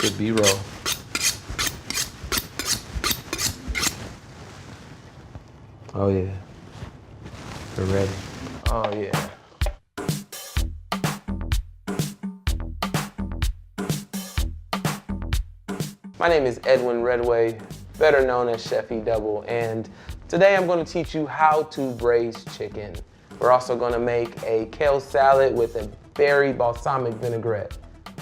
Good B-roll. Oh yeah, we're ready. Oh yeah. My name is Edwin Redway, better known as Chef E-Dubble, and today I'm going to teach you how to braise chicken. We're also going to make a kale salad with a berry balsamic vinaigrette.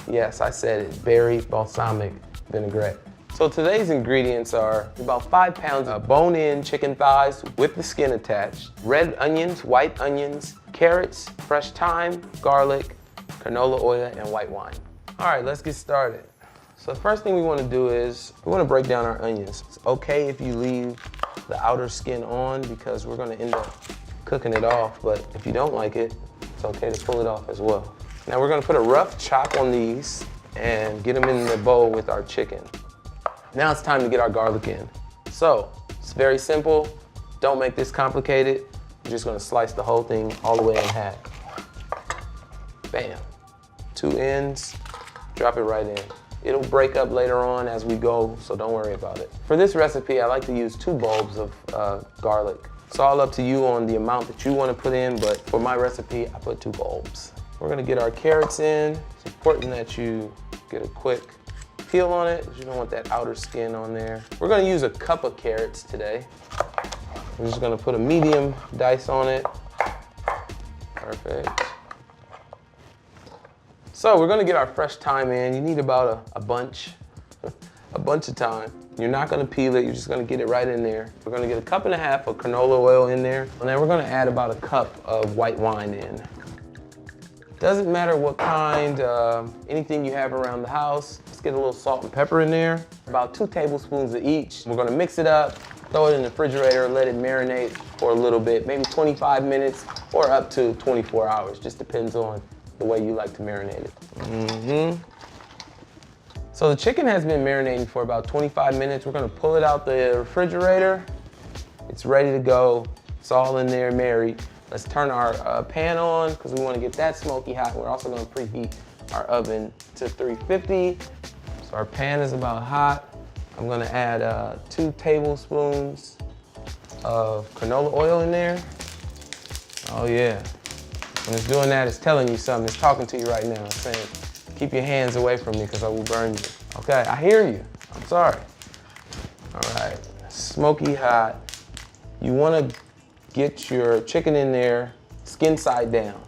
Yes, I said it, berry balsamic vinaigrette. So today's ingredients are about 5 pounds of bone-in chicken thighs with the skin attached, red onions, white onions, carrots, fresh thyme, garlic, canola oil, and white wine. All right, let's get started. So the first thing we want to do is we want to break down our onions. It's okay if you leave the outer skin on because we're going to end up cooking it off, but if you don't like it, it's okay to pull it off as well. Now we're going to put a rough chop on these and get them in the bowl with our chicken. Now it's time to get our garlic in. So it's very simple. Don't make this complicated. You're just going to slice the whole thing all the way in half. Bam. 2 ends, drop it right in. It'll break up later on as we go, so don't worry about it. For this recipe, I like to use 2 bulbs of garlic. It's all up to you on the amount that you want to put in, but for my recipe, I put 2 bulbs. We're gonna get our carrots in. It's important that you get a quick peel on it, because you don't want that outer skin on there. We're gonna use a cup of carrots today. We're just gonna put a medium dice on it. Perfect. So we're gonna get our fresh thyme in. You need about a bunch of thyme. You're not gonna peel it, you're just gonna get it right in there. We're gonna get a 1.5 cups of canola oil in there, and then we're gonna add about a cup of white wine in. Doesn't matter what kind, anything you have around the house. Let's get a little salt and pepper in there. About 2 tablespoons of each. We're gonna mix it up, throw it in the refrigerator, let it marinate for a little bit, maybe 25 minutes or up to 24 hours. Just depends on the way you like to marinate it. So the chicken has been marinating for about 25 minutes. We're gonna pull it out the refrigerator. It's ready to go. It's all in there married. Let's turn our pan on because we want to get that smoky hot. We're also going to preheat our oven to 350. So our pan is about hot. I'm going to add 2 tablespoons of canola oil in there. Oh yeah. When it's doing that, it's telling you something. It's talking to you right now. It's saying, keep your hands away from me because I will burn you. Okay, I hear you. I'm sorry. All right, smoky hot. You want to get your chicken in there, skin side down.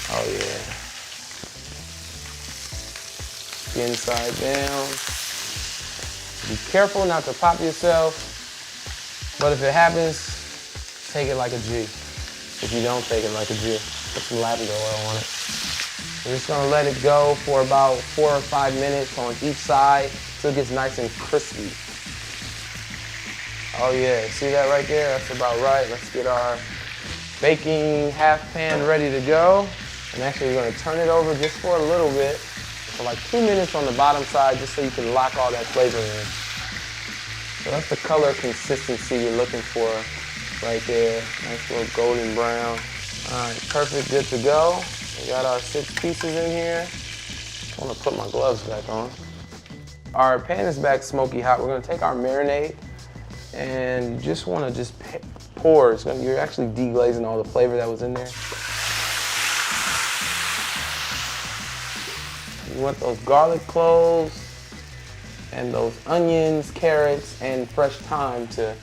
Oh yeah. Skin side down. Be careful not to pop yourself, but if it happens, take it like a G. If you don't take it like a G, put some lavender oil on it. We're just gonna let it go for about 4 or 5 minutes on each side till it gets nice and crispy. Oh yeah, see that right there? That's about right. Let's get our baking half pan ready to go. And actually we're gonna turn it over just for a little bit, for like 2 minutes on the bottom side, just so you can lock all that flavor in. So that's the color consistency you're looking for right there. Nice little golden brown. All right, perfect, good to go. We got our 6 pieces in here. I wanna put my gloves back on. Our pan is back smoky hot. We're gonna take our marinade and you just wanna just pour. You're actually deglazing all the flavor that was in there. You want those garlic cloves and those onions, carrots, and fresh thyme to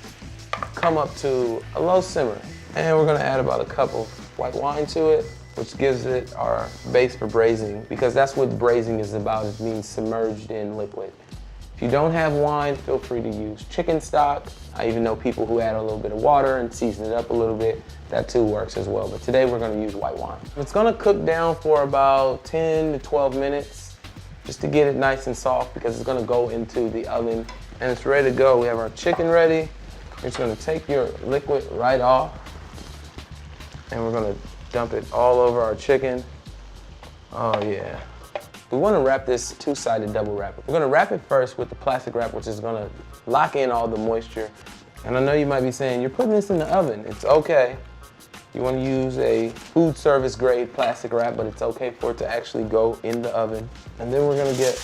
come up to a low simmer. And we're gonna add about a cup of white wine to it, which gives it our base for braising, because that's what braising is about. It means submerged in liquid. If you don't have wine, feel free to use chicken stock. I even know people who add a little bit of water and season it up a little bit. That too works as well, but today we're gonna use white wine. It's gonna cook down for about 10 to 12 minutes, just to get it nice and soft, because it's gonna go into the oven and it's ready to go. We have our chicken ready. You're just gonna take your liquid right off and we're gonna dump it all over our chicken. Oh yeah. We want to wrap this 2-sided double wrap. We're going to wrap it first with the plastic wrap, which is going to lock in all the moisture. And I know you might be saying, you're putting this in the oven. It's okay. You want to use a food service grade plastic wrap, but it's okay for it to actually go in the oven. And then we're gonna get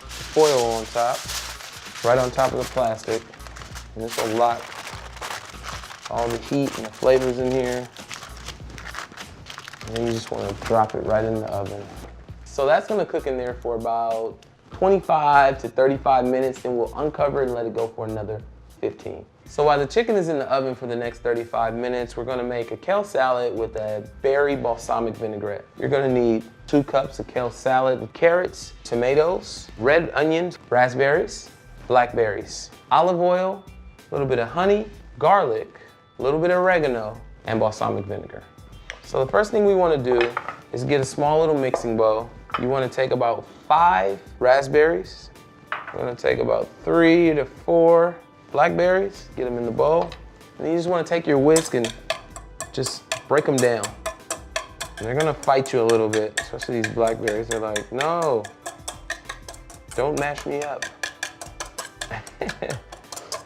foil on top, right on top of the plastic. And this will lock all the heat and the flavors in here. And then you just want to drop it right in the oven. So that's gonna cook in there for about 25 to 35 minutes, then we'll uncover it and let it go for another 15. So while the chicken is in the oven for the next 35 minutes, we're gonna make a kale salad with a berry balsamic vinaigrette. You're gonna need 2 cups of kale salad with carrots, tomatoes, red onions, raspberries, blackberries, olive oil, a little bit of honey, garlic, a little bit of oregano, and balsamic vinegar. So the first thing we wanna do is get a small little mixing bowl. You wanna take about 5 raspberries. We're gonna take about 3 to 4 blackberries, get them in the bowl. And then you just wanna take your whisk and just break them down. And they're gonna fight you a little bit, especially these blackberries. They're like, no, don't mash me up.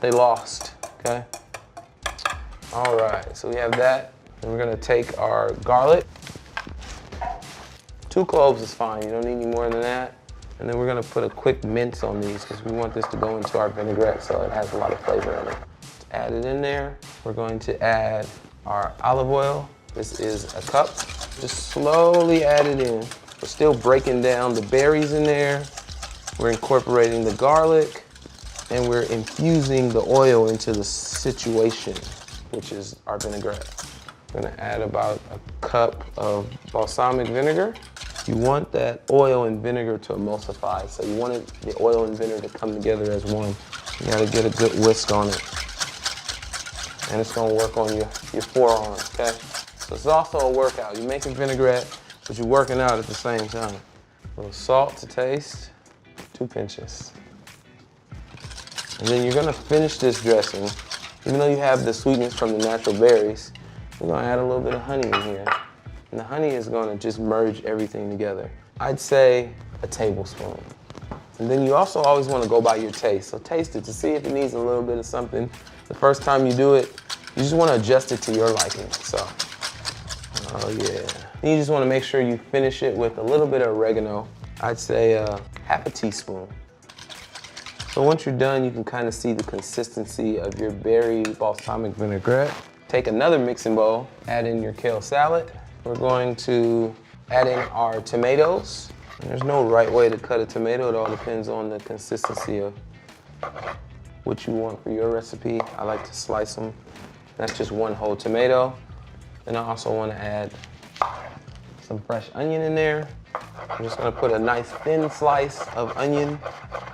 They lost, okay? All right, so we have that. And we're gonna take our garlic. 2 cloves is fine, you don't need any more than that. And then we're gonna put a quick mince on these because we want this to go into our vinaigrette so it has a lot of flavor in it. Let's add it in there. We're going to add our olive oil. This is a cup. Just slowly add it in. We're still breaking down the berries in there. We're incorporating the garlic and we're infusing the oil into the situation, which is our vinaigrette. We're gonna add about a cup of balsamic vinegar. You want that oil and vinegar to emulsify, so you want the oil and vinegar to come together as one. You gotta get a good whisk on it. And it's gonna work on your forearm, okay? So it's also a workout. You're making vinaigrette, but you're working out at the same time. A little salt to taste, 2 pinches. And then you're gonna finish this dressing. Even though you have the sweetness from the natural berries, we're gonna add a little bit of honey in here. And the honey is gonna just merge everything together. I'd say a tablespoon. And then you also always wanna go by your taste. So taste it to see if it needs a little bit of something. The first time you do it, you just wanna adjust it to your liking, so. Oh yeah. And you just wanna make sure you finish it with a little bit of oregano. I'd say half a teaspoon. So once you're done, you can kind of see the consistency of your berry balsamic vinaigrette. Take another mixing bowl, add in your kale salad. We're going to add in our tomatoes. And there's no right way to cut a tomato. It all depends on the consistency of what you want for your recipe. I like to slice them. That's just 1 whole tomato. And I also want to add some fresh onion in there. I'm just gonna put a nice thin slice of onion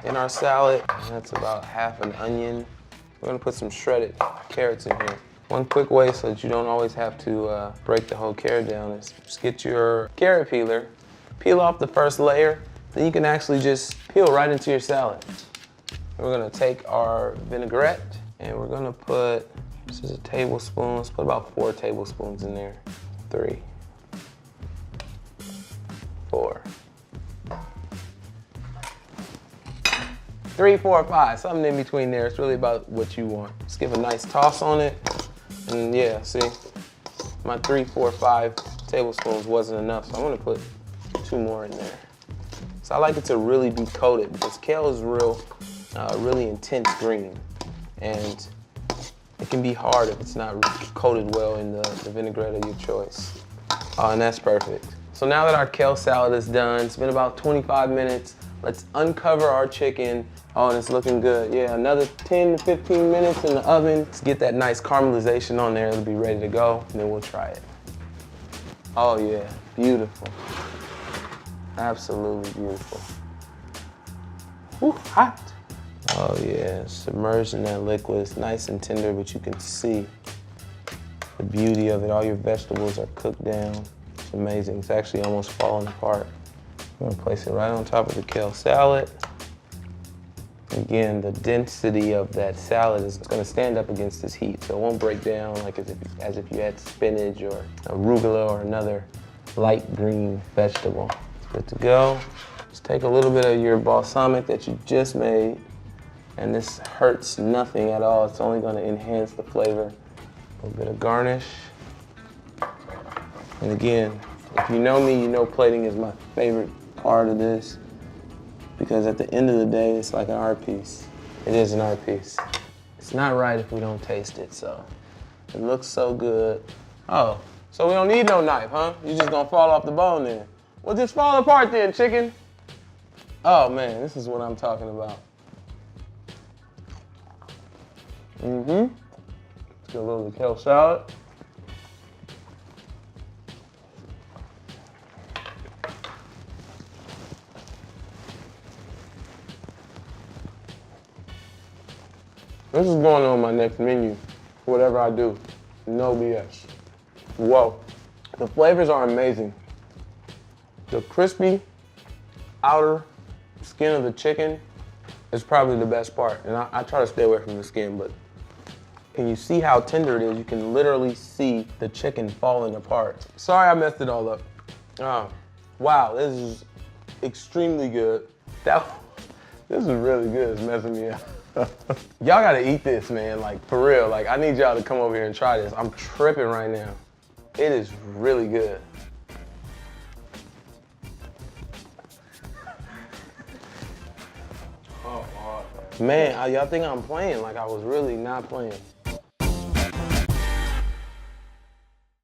in our salad. And that's about half an onion. We're gonna put some shredded carrots in here. One quick way so that you don't always have to break the whole carrot down is just get your carrot peeler, peel off the first layer, then you can actually just peel right into your salad. And we're gonna take our vinaigrette and we're gonna put, this is a tablespoon, let's put about 4 tablespoons in there. 3, 4. 3, 4, 5, something in between there. It's really about what you want. Just give a nice toss on it. And yeah, see, my 3, 4, 5 tablespoons wasn't enough, so I'm gonna put 2 more in there. So I like it to really be coated because kale is really intense green, and it can be hard if it's not coated well in the vinaigrette of your choice. And that's perfect. So now that our kale salad is done, it's been about 25 minutes. Let's uncover our chicken. Oh, and it's looking good. Yeah, another 10 to 15 minutes in the oven to get that nice caramelization on there. It'll be ready to go, and then we'll try it. Oh yeah, beautiful. Absolutely beautiful. Ooh, hot. Oh yeah, submerged in that liquid. It's nice and tender, but you can see the beauty of it. All your vegetables are cooked down. It's amazing. It's actually almost falling apart. I'm gonna place it right on top of the kale salad. Again, the density of that salad is gonna stand up against this heat, so it won't break down like as if you had spinach or arugula or another light green vegetable. It's good to go. Just take a little bit of your balsamic that you just made, and this hurts nothing at all. It's only gonna enhance the flavor. A little bit of garnish. And again, if you know me, you know plating is my favorite part of this, because at the end of the day, it's like an art piece. It is an art piece. It's not right if we don't taste it, so. It looks so good. Oh, so we don't need no knife, huh? You just gonna fall off the bone then. Well, just fall apart then, chicken. Oh man, this is what I'm talking about. Let's get a little kale salad. This is going on my next menu, whatever I do. No BS. Whoa, the flavors are amazing. The crispy outer skin of the chicken is probably the best part. And I try to stay away from the skin, but can you see how tender it is? You can literally see the chicken falling apart. Sorry I messed it all up. Oh, wow, this is extremely good. This is really good, it's messing me up. Y'all gotta eat this, man, like for real. Like I need y'all to come over here and try this. I'm tripping right now. It is really good. Man, y'all think I'm playing? Like I was really not playing.